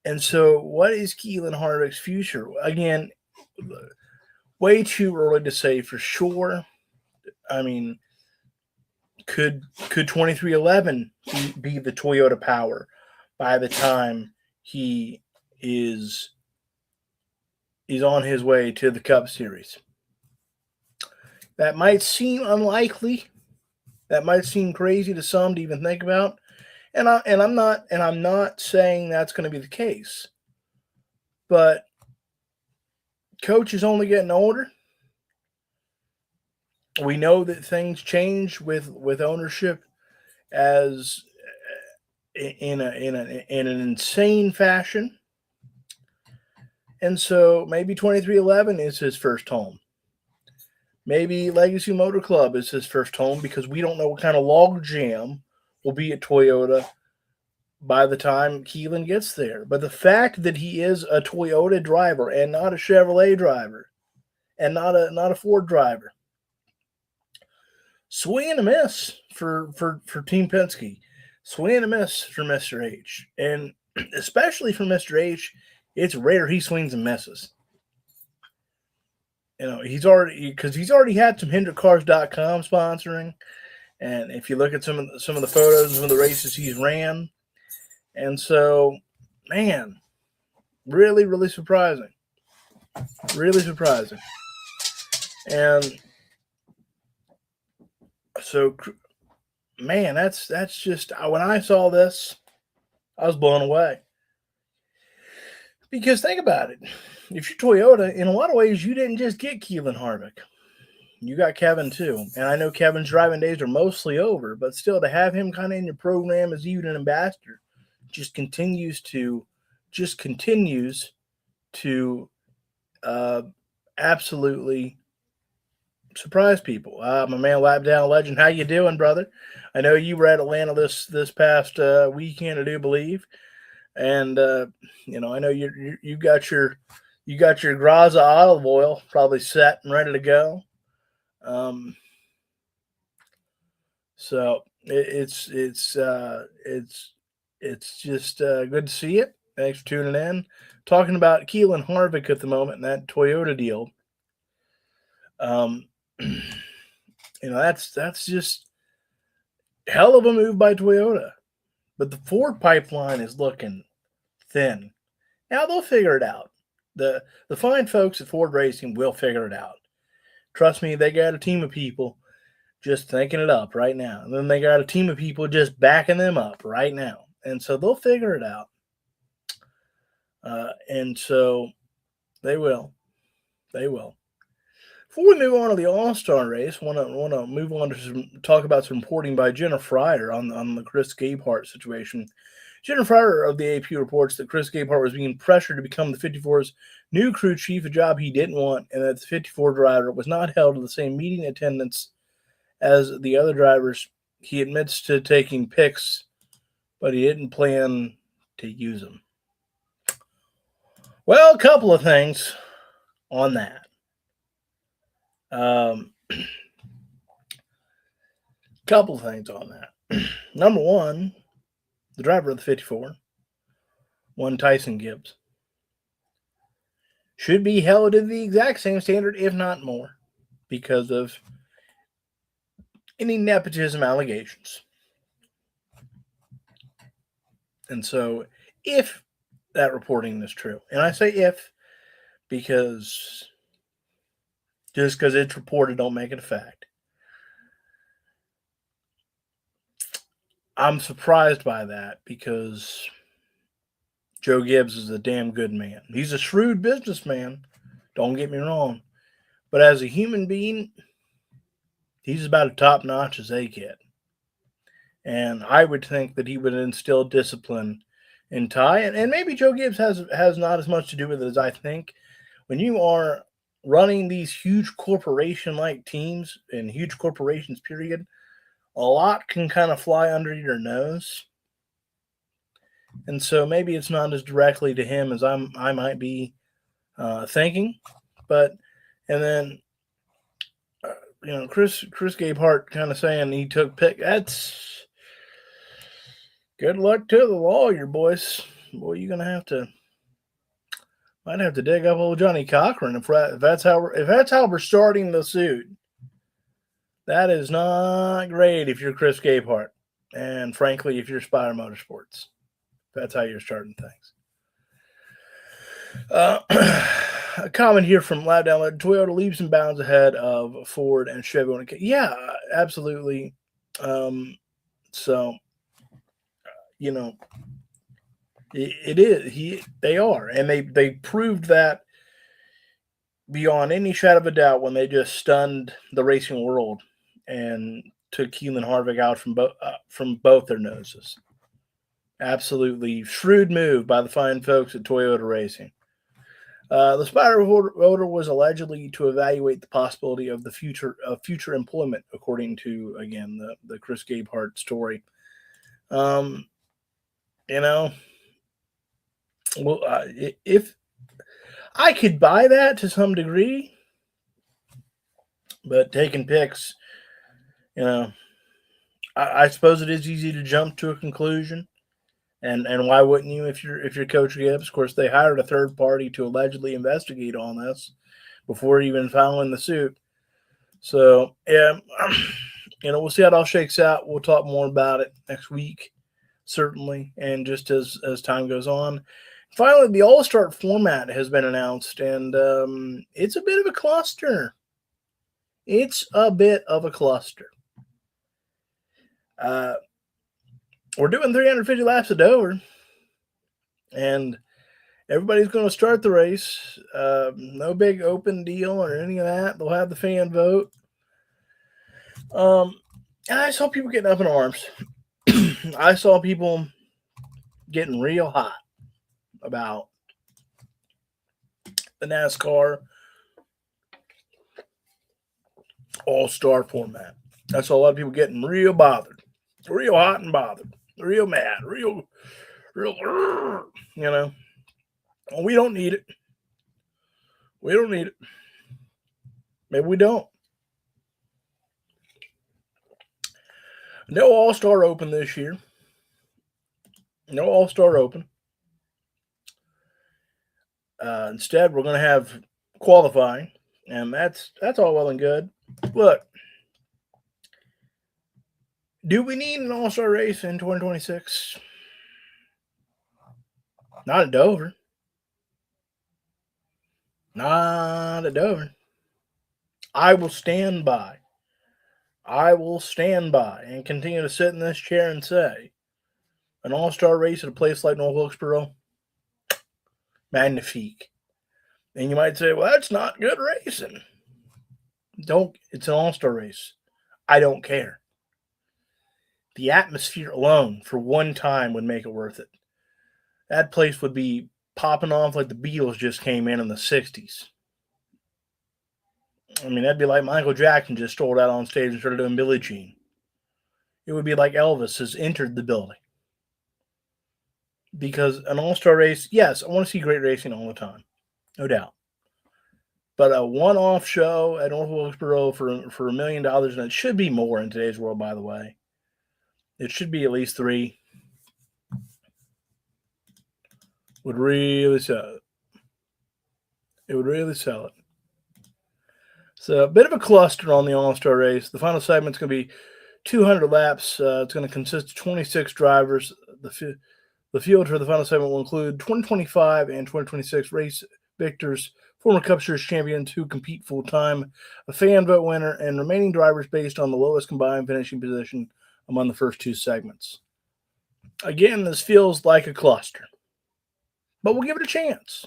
A: And so what is Keelan Harvick's future? Again, way too early to say for sure. I mean, could 2311 be the Toyota power by the time he is he's on his way to the Cup Series. That might seem unlikely. That might seem crazy to some to even think about. I'm not saying that's going to be the case. But Coach is only getting older. We know that things change with ownership as in an insane fashion. And so maybe 2311 is his first home. Maybe Legacy Motor Club is his first home because we don't know what kind of log jam will be at Toyota by the time Keelan gets there. But the fact that he is a Toyota driver and not a Chevrolet driver and not a Ford driver, swing and a miss for Team Penske, swing and a miss for Mr. H, and especially for Mr. H, it's rare he swings and misses. You know, he's already had some HendrickCars.com sponsoring, and if you look at some of the photos of some of the races he's ran, and so, man, really surprising, and so, man, that's just when I saw this, I was blown away. Because think about it. If you're Toyota, in a lot of ways, you didn't just get Keelan Harvick. You got Kevin, too. And I know Kevin's driving days are mostly over, but still, to have him kind of in your program as even an ambassador just continues to absolutely surprise people. My man, Lap Down Legend, how you doing, brother? I know you were at Atlanta this past weekend, I do believe. And you know, I know you got your Graza olive oil probably set and ready to go. So it's just good to see it. Thanks for tuning in. Talking about Keelan Harvick at the moment and that Toyota deal. You know, that's just hell of a move by Toyota. But the Ford pipeline is looking thin. Now they'll figure it out. The fine folks at Ford Racing will figure it out. Trust me, they got a team of people just thinking it up right now. And then they got a team of people just backing them up right now. And so they'll figure it out. And so they will. They will. Before we move on to the All-Star race, want to move on to talk about some reporting by Jenna Fryer on the Chris Gabehart situation. Jenna Fryer of the AP reports that Chris Gabehart was being pressured to become the 54's new crew chief, a job he didn't want, and that the 54 driver was not held to the same meeting attendance as the other drivers. He admits to taking pics, but he didn't plan to use them. Well, a couple of things on that. Couple things on that. Number one, the driver of the 54, one Tyson Gibbs, should be held to the exact same standard, if not more, because of any nepotism allegations. And so, if that reporting is true, and I say if, because just because it's reported don't make it a fact. I'm surprised by that because Joe Gibbs is a damn good man. He's a shrewd businessman, don't get me wrong. But as a human being, he's about as top notch as they get. And I would think that he would instill discipline in Ty. And maybe Joe Gibbs has not as much to do with it as I think. When you are running these huge corporation-like teams and huge corporations, period, a lot can kind of fly under your nose. And so maybe it's not as directly to him as I might be thinking. But, and then, you know, Chris Gabehart kind of saying he took pick. That's good luck to the lawyer, boys. Boy, you're gonna might have to dig up old Johnny Cochran if that's how we're starting the suit. That is not great if you're Chris Gabehart, and frankly, if you're Spire Motorsports, if that's how you're starting things. A comment here from Loud Down Loud. Toyota leaps and bounds ahead of Ford and Chevy. Yeah, absolutely. So, it is. They are, and they proved that beyond any shadow of a doubt when they just stunned the racing world and took Keelan Harvick out from both their noses. Absolutely shrewd move by the fine folks at Toyota Racing. The spider voter was allegedly to evaluate the possibility of future employment, according to again the Chris Gabehart story. Um, you know, well, if I could buy that to some degree, but taking picks, I suppose it is easy to jump to a conclusion. And why wouldn't you if you're Coach Gibbs? Of course, they hired a third party to allegedly investigate on this before even filing the suit. So yeah, we'll see how it all shakes out. We'll talk more about it next week, certainly, and just as time goes on. Finally, the All-Star format has been announced, and it's a bit of a cluster. It's a bit of a cluster. We're doing 350 laps at Dover, and everybody's going to start the race. No big open deal or any of that. They'll have the fan vote. And I saw people getting up in arms. I saw people getting real hot about the NASCAR All-Star format. I saw a lot of people getting real bothered, real hot and bothered, real mad, real, we don't need it. We don't need it. Maybe we don't. No All-Star Open this year. No All-Star Open. Instead, we're going to have qualifying, and that's all well and good. Look, do we need an All-Star race in 2026? Not at Dover. Not at Dover. I will stand by and continue to sit in this chair and say an All-Star race at a place like North Wilkesboro, magnifique. And you might say, well, that's not good racing. It's an All-Star race. I don't care. The atmosphere alone for one time would make it worth it. That place would be popping off like the Beatles just came in the 60s. I mean, that'd be like Michael Jackson just strolled out on stage and started doing Billie Jean. It would be like Elvis has entered the building. Because an All-Star race, yes, I want to see great racing all the time. No doubt. But a one-off show at North Wilkesboro for $1 million, and it should be more in today's world, by the way. It should be at least 3. Would really sell it. It would really sell it. So a bit of a cluster on the All-Star race. The final segment's going to be 200 laps. It's going to consist of 26 drivers. The field for the final segment will include 2025 and 2026 race victors, former Cup Series champions who compete full-time, a fan vote winner, and remaining drivers based on the lowest combined finishing position among the first 2 segments. Again, this feels like a cluster. But we'll give it a chance.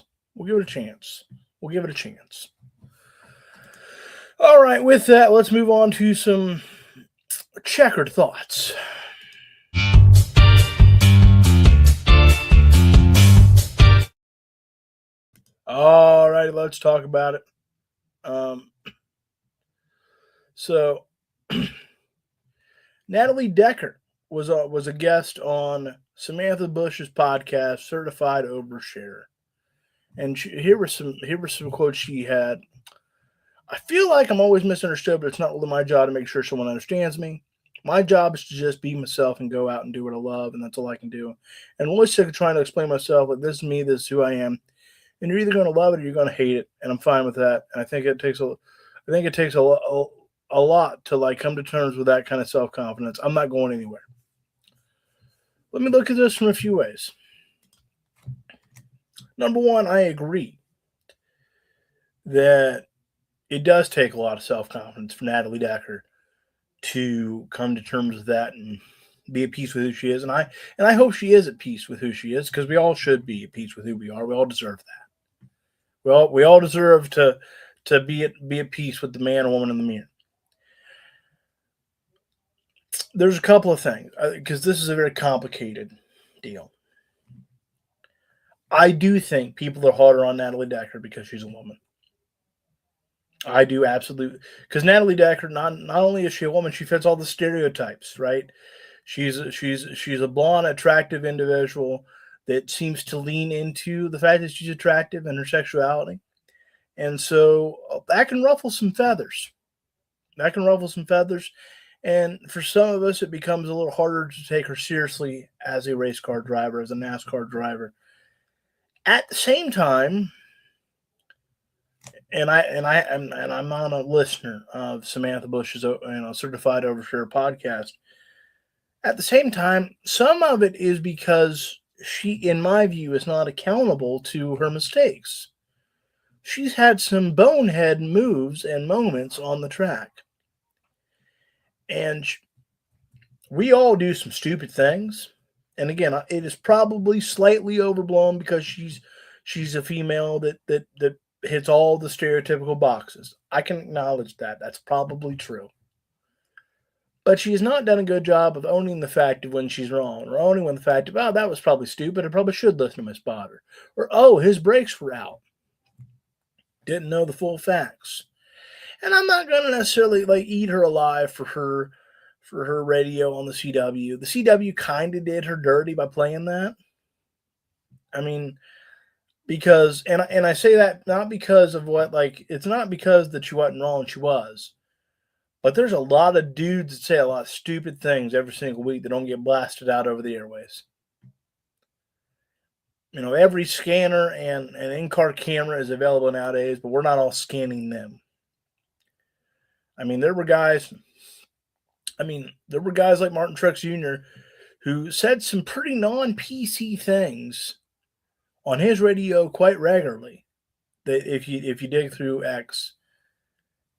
A: All right, with that, let's move on to some checkered thoughts. All right, let's talk about it. So, Natalie Decker was a guest on Samantha Bush's podcast, Certified Overshare, and here were some quotes she had. I feel like I'm always misunderstood, but it's not really my job to make sure someone understands me. My job is to just be myself and go out and do what I love, and that's all I can do. And I'm always sick of trying to explain myself, like, this is me, this is who I am. And you're either going to love it or you're going to hate it, and I'm fine with that. And I think it takes a lot to like come to terms with that kind of self-confidence. I'm not going anywhere. Let me look at this from a few ways. Number one, I agree. that it does take a lot of self confidence for Natalie Decker to come to terms with that and be at peace with who she is. And I hope she is at peace with who she is, because we all should be at peace with who we are. We all deserve that. We all deserve to be at peace with the man or woman in the mirror. There's a couple of things, because this is a very complicated deal. I do think people are harder on Natalie Decker because she's a woman. I do, absolutely, because Natalie Decker, not only is she a woman, she fits all the stereotypes, right? She's a blonde, attractive individual that seems to lean into the fact that she's attractive and her sexuality, and so that can ruffle some feathers. That can ruffle some feathers, and for some of us, it becomes a little harder to take her seriously as a race car driver, as a NASCAR driver. At the same time, and I'm not a listener of Samantha Bush's certified overshare podcast. At the same time, some of it is because she, in my view, is not accountable to her mistakes. She's had some bonehead moves and moments on the track, and we all do some stupid things. And again, it is probably slightly overblown because she's a female that hits all the stereotypical boxes. I can acknowledge that. That's probably true. But she has not done a good job of owning the fact of when she's wrong, or owning when the fact of, oh, that was probably stupid. I probably should listen to my spotter. Or, oh, his brakes were out. Didn't know the full facts. And I'm not going to necessarily eat her alive for her radio on the CW. The CW kind of did her dirty by playing that. I mean, because and I say that not because of it's not because that she wasn't wrong, she was. But there's a lot of dudes that say a lot of stupid things every single week that don't get blasted out over the airways. Every scanner and in-car camera is available nowadays, but we're not all scanning them. There were guys like Martin Truex Jr. who said some pretty non-PC things on his radio quite regularly. That if you dig through X,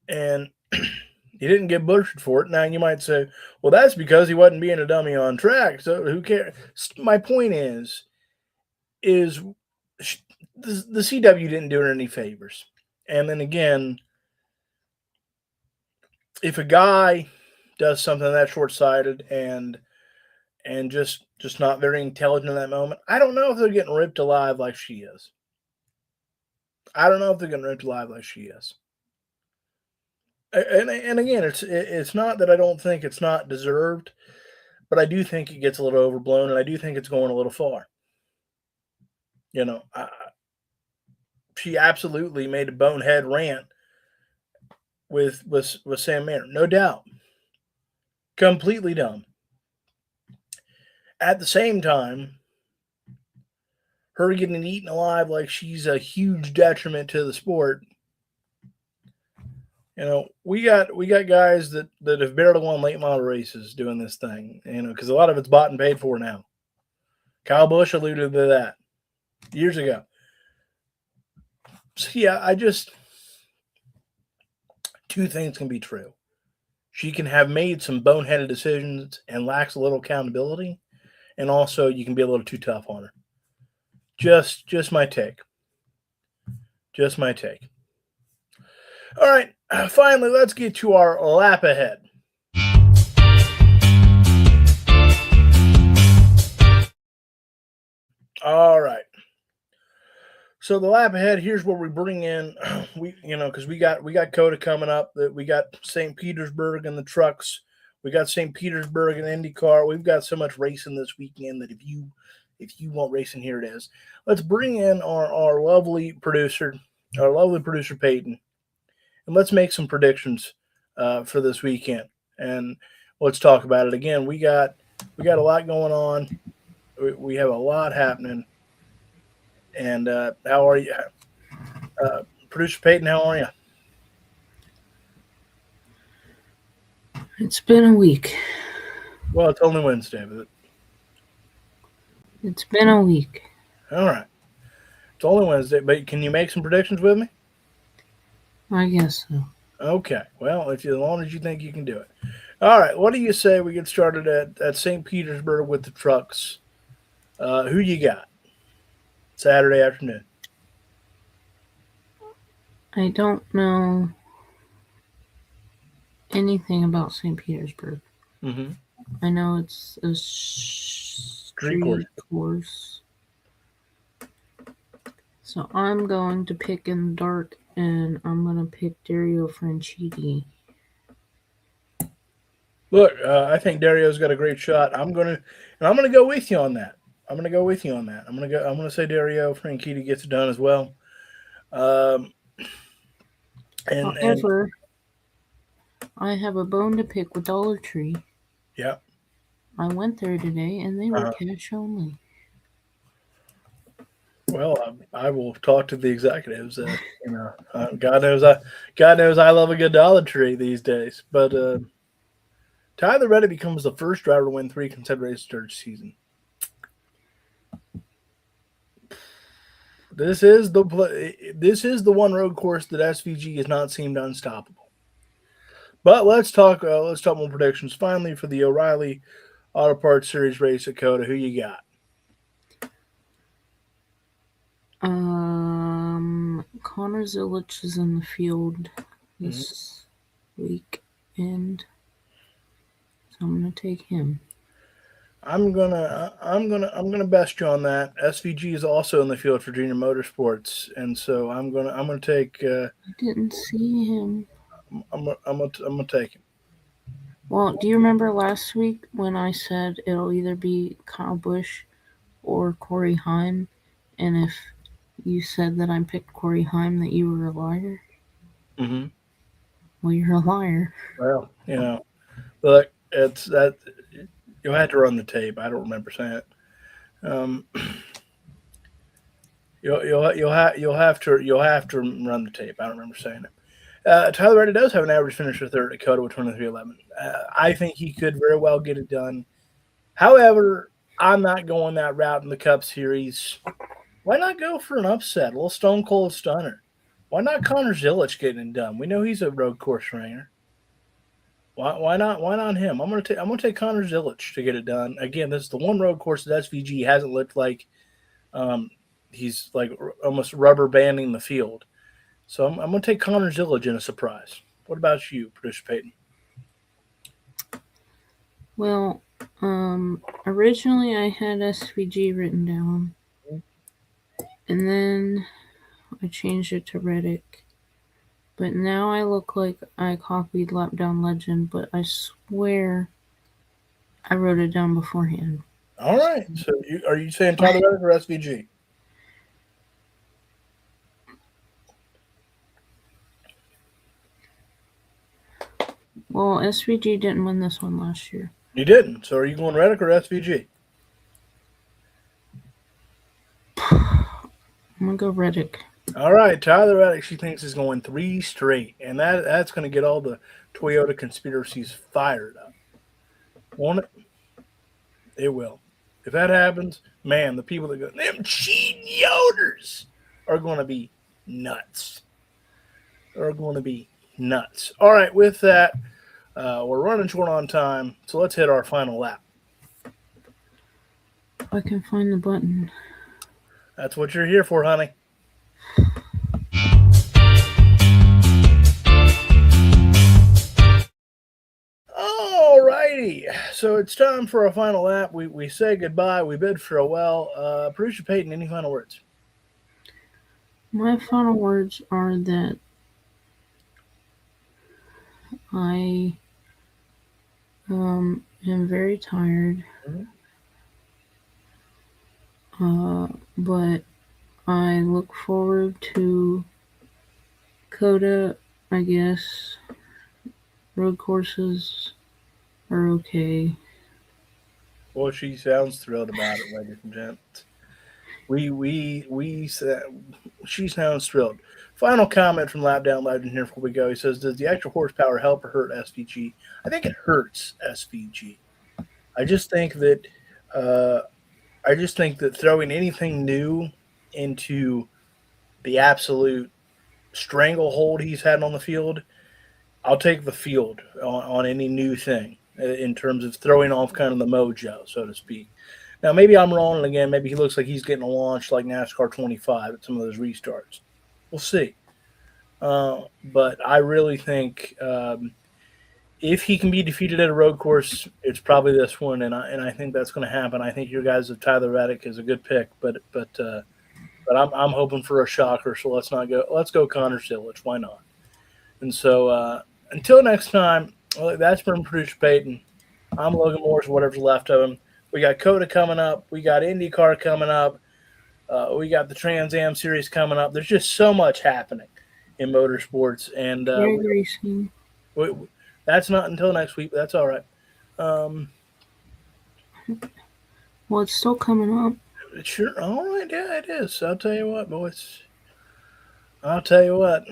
A: and he didn't get butchered for it. Now you might say, well, that's because he wasn't being a dummy on track. So who cares? My point is the CW didn't do her any favors. And then again, if a guy does something that short-sighted and just not very intelligent in that moment, I don't know if they're getting ripped alive like she is. I don't know if they're getting ripped alive like she is. And again, it's not that I don't think it's not deserved, but I do think it gets a little overblown, and I do think it's going a little far. She absolutely made a bonehead rant with Sam Mayer, no doubt, completely dumb. At the same time, her getting eaten alive like she's a huge detriment to the sport. We got guys that have barely won late model races doing this thing, because a lot of it's bought and paid for now. Kyle Busch alluded to that years ago. So yeah, two things can be true. She can have made some boneheaded decisions and lacks a little accountability, and also you can be a little too tough on her. Just my take. Just my take. All right, finally, let's get to our lap ahead. All right. So the lap ahead, here's where we bring in, because we got COTA coming up. That we got St. Petersburg and the trucks. We got St. Petersburg and IndyCar. We've got so much racing this weekend that if you want racing, here it is. Let's bring in our lovely producer Peyton, and let's make some predictions for this weekend. And let's talk about it again. We got a lot going on. We have a lot happening. And how are you, Producer Peyton? How are you?
B: It's been a week.
A: Well, it's only Wednesday, but
B: It's been a week.
A: All right. It's only Wednesday, but can you make some predictions with me?
B: I guess so.
A: Okay. Well, if you, as long as you think you can do it. All right. What do you say we get started at St. Petersburg with the trucks? Who you got? Saturday afternoon.
B: I don't know anything about St. Petersburg.
A: Mm-hmm.
B: I know it's a
A: Street course.
B: street course. So I'm going to pick in the dark and I'm going to pick Dario Franchitti.
A: Look, I think Dario's got a great shot. I'm gonna go with you on that. I'm gonna go with you on that. I'm gonna say Dario Franchitti gets it done as well. Um, and
B: However, I have a bone to pick with Dollar Tree.
A: yeah.
B: I went there today and they were
A: Uh,
B: cash only.
A: well, I will talk to the executives. God knows I love a good Dollar Tree these days. But Tyler Reddick becomes the first driver to win three consecutive races during the season. This is the one road course that SVG has not seemed unstoppable. But let's talk more predictions. Finally, for the O'Reilly Auto Parts Series race at Coda, who you got?
B: Connor Zilich is in the field
A: Mhm.
B: this week, and so I'm gonna take him.
A: I'm gonna best you on that. SVG is also in the field for Junior Motorsports, and so I'm gonna take
B: I didn't see him.
A: I'm gonna take him.
B: Well, do you remember last week when I said it'll either be Kyle Busch or Corey Heim? And if you said that I picked Corey Heim, that you were a liar?
A: Hmm.
B: Well, you're a liar.
A: Well, look, it's that you'll have to run the tape. I don't remember saying it. Um, you'll have to run the tape. I don't remember saying it. Tyler Reddy does have an average finisher third at Dakota with 23:11. I think he could very well get it done. However, I'm not going that route in the Cup Series. Why not go for an upset, a little Stone Cold Stunner? Why not Connor Zilic getting it done? We know he's a road course ringer. Why not? Why not him? I'm gonna take Connor Zilic to get it done. Again, this is the one road course that SVG hasn't looked like um, he's like almost rubber banding the field. So I'm gonna take Connor Zilic in a surprise. What about you, producer Peyton?
B: Well, originally I had SVG written down, and then I changed it to Reddick. But now I look like I copied Lapdown Legend, but I swear I wrote it down beforehand.
A: All right. So are you saying Tyler Reddick or SVG?
B: Well, SVG didn't win this one last year.
A: You didn't. So are you going Reddick or SVG?
B: I'm gonna go Reddick.
A: All right, Tyler Reddick. She thinks is going three straight, and that's going to get all the Toyota conspiracies fired up. Won't it? It will. If that happens, man, the people that go them cheating yoders are going to be nuts. Are going to be nuts. All right, with that, we're running short on time, so let's hit our final lap.
B: If I can find the button.
A: That's what you're here for, honey. All righty. So it's time for our final lap. We say goodbye. We bid farewell. Producer Peyton, any final words?
B: My final words are that I am very tired,
A: Mhm.
B: but I look forward to Coda. I guess road courses are okay.
A: Well, she sounds thrilled about it, ladies and gents. We said she sounds thrilled. Final comment from Lap Down Legend here before we go. He says, "Does the extra horsepower help or hurt SVG?" I think it hurts SVG. I just think that uh, I just think that throwing anything new into the absolute stranglehold he's had on the field, I'll take the field on any new thing in terms of throwing off kind of the mojo, so to speak. Now, maybe I'm wrong, and again, maybe he looks like he's getting launched like NASCAR 25 at some of those restarts. We'll see. But I really think if he can be defeated at a road course, it's probably this one, and I think that's going to happen. I think your guys of Tyler Reddick is a good pick, but I'm hoping for a shocker. So let's not go. Let's go Connor Silich. Why not? And so until next time, well, that's from producer Peyton. I'm Logan Morris. Whatever's left of him. We got Coda coming up. We got IndyCar coming up. We got the Trans Am series coming up. There's just so much happening in motorsports, and
B: Drag racing.
A: that's not until next week. But that's all right.
B: Well, it's still coming up.
A: Sure. All right. Yeah, it is. I'll tell you what, boys. I'll tell you what.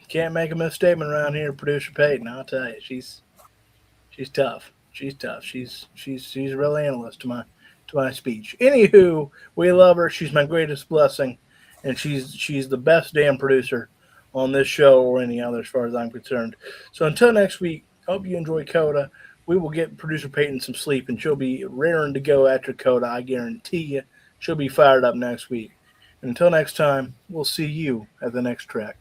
A: Can't make a misstatement around here, producer Peyton. I'll tell you, she's tough. She's tough. She's a real analyst to my speech. Anywho, we love her. She's my greatest blessing, and she's the best damn producer on this show or any other, as far as I'm concerned. So until next week, hope you enjoy Coda. We will get producer Peyton some sleep, and she'll be raring to go after Coda. I guarantee you, she'll be fired up next week. And until next time, we'll see you at the next track.